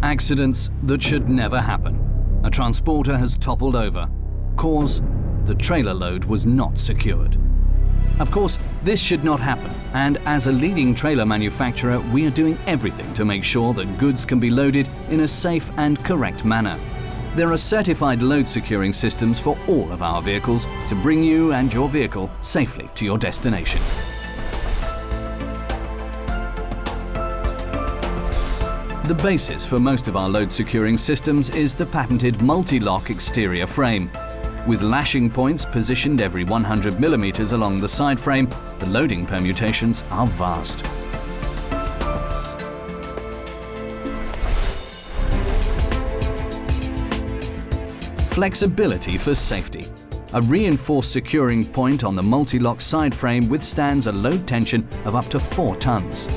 Accidents that should never happen. A transporter has toppled over. Cause: the trailer load was not secured. Of course, this should not happen, and as a leading trailer manufacturer, we are doing everything to make sure that goods can be loaded in a safe and correct manner. There are certified load securing systems for all of our vehicles to bring you and your vehicle safely to your destination. The basis for most of our load securing systems is the patented multi-lock exterior frame. With lashing points positioned every 100 mm along the side frame, the loading permutations are vast. Flexibility for safety. A reinforced securing point on the multi-lock side frame withstands a load tension of up to 4 tons.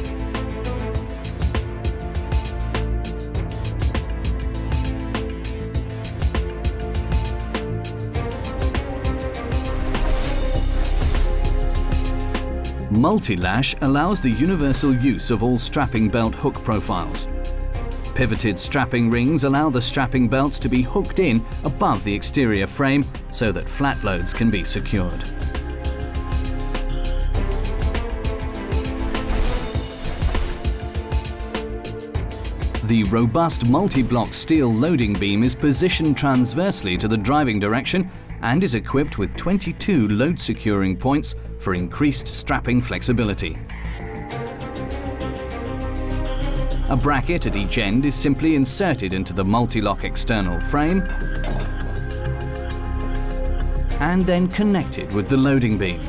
Multi-lash allows the universal use of all strapping belt hook profiles. Pivoted strapping rings allow the strapping belts to be hooked in above the exterior frame so that flat loads can be secured. The robust multi-block steel loading beam is positioned transversely to the driving direction and is equipped with 22 load securing points for increased strapping flexibility. A bracket at each end is simply inserted into the multi-lock external frame and then connected with the loading beam.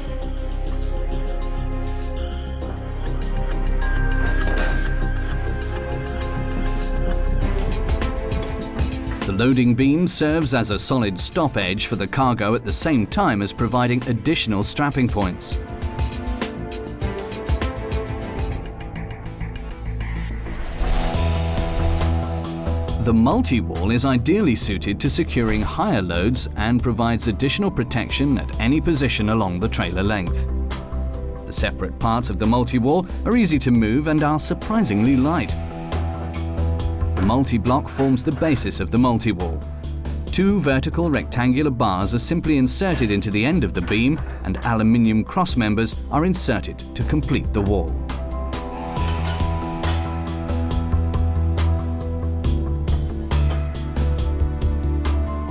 The loading beam serves as a solid stop edge for the cargo at the same time as providing additional strapping points. The multi-wall is ideally suited to securing higher loads and provides additional protection at any position along the trailer length. The separate parts of the multi-wall are easy to move and are surprisingly light. The multi-block forms the basis of the multi-wall. 2 vertical rectangular bars are simply inserted into the end of the beam, and aluminium cross members are inserted to complete the wall.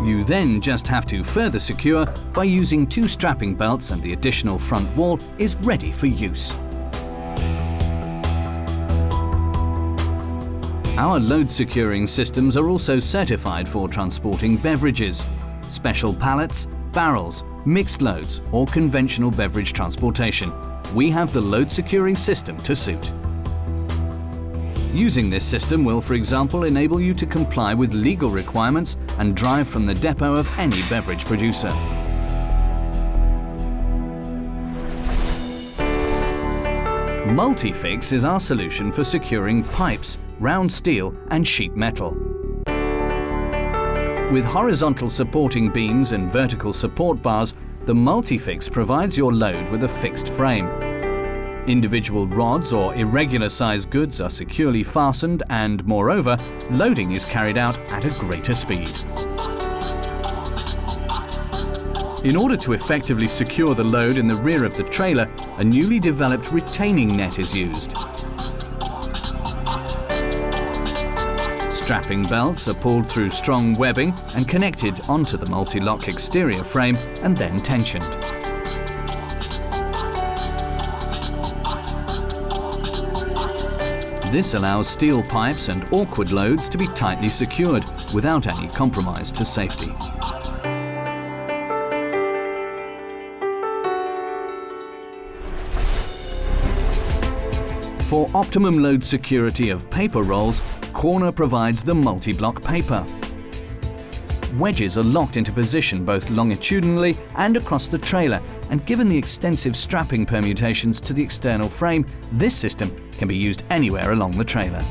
You then just have to further secure by using 2 strapping belts, and the additional front wall is ready for use. Our load securing systems are also certified for transporting beverages, special pallets, barrels, mixed loads, or conventional beverage transportation. We have the load securing system to suit. Using this system will, for example, enable you to comply with legal requirements and drive from the depot of any beverage producer. Multi-fix is our solution for securing pipes, round steel and sheet metal. With horizontal supporting beams and vertical support bars, the multi-fix provides your load with a fixed frame. Individual rods or irregular sized goods are securely fastened, and moreover, loading is carried out at a greater speed. In order to effectively secure the load in the rear of the trailer, a newly developed retaining net is used. Strapping belts are pulled through strong webbing and connected onto the multi-lock exterior frame and then tensioned. This allows steel pipes and awkward loads to be tightly secured without any compromise to safety. For optimum load security of paper rolls, Krone provides the multi-block paper. Wedges are locked into position both longitudinally and across the trailer, and given the extensive strapping permutations to the external frame, this system can be used anywhere along the trailer.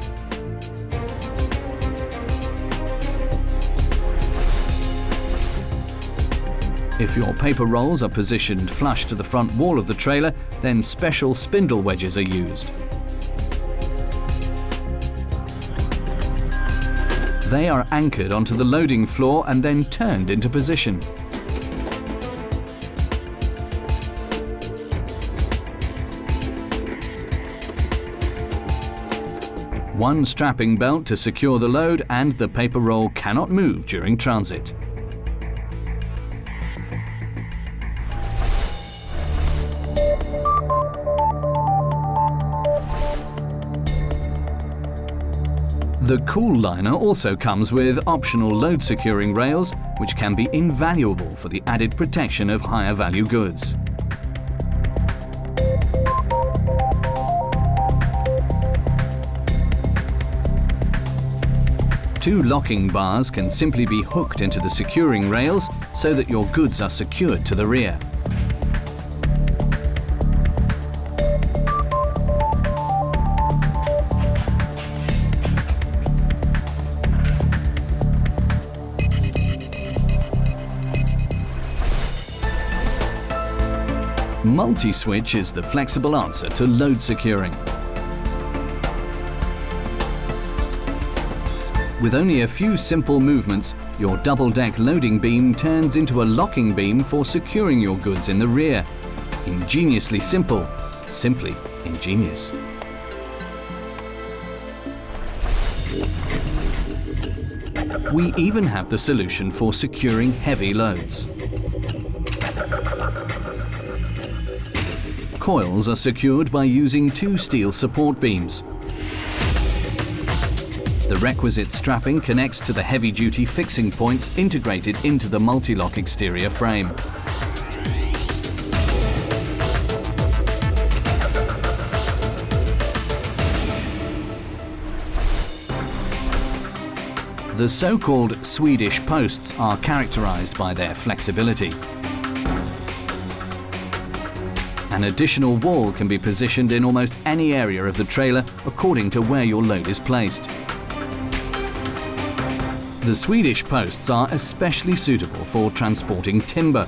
If your paper rolls are positioned flush to the front wall of the trailer, then special spindle wedges are used. They are anchored onto the loading floor and then turned into position. One strapping belt to secure the load, and the paper roll cannot move during transit. The cool liner also comes with optional load securing rails, which can be invaluable for the added protection of higher value goods. Two locking bars can simply be hooked into the securing rails so that your goods are secured to the rear. Multi-switch is the flexible answer to load securing. With only a few simple movements, your double-deck loading beam turns into a locking beam for securing your goods in the rear. Ingeniously simple, simply ingenious. We even have the solution for securing heavy loads. Coils are secured by using two steel support beams. The requisite strapping connects to the heavy-duty fixing points integrated into the multi-lock exterior frame. The so-called Swedish posts are characterized by their flexibility. An additional wall can be positioned in almost any area of the trailer according to where your load is placed. The Swedish posts are especially suitable for transporting timber.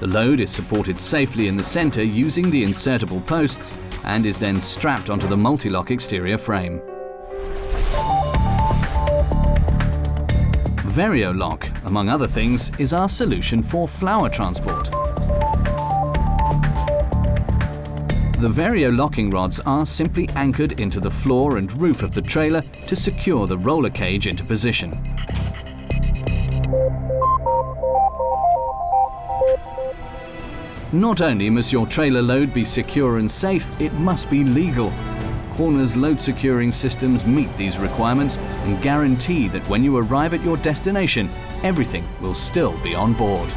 The load is supported safely in the center using the insertable posts and is then strapped onto the multi-lock exterior frame. Variolock, among other things, is our solution for flour transport. The Vario locking rods are simply anchored into the floor and roof of the trailer to secure the roller cage into position. Not only must your trailer load be secure and safe, it must be legal. Corner's load securing systems meet these requirements and guarantee that when you arrive at your destination, everything will still be on board.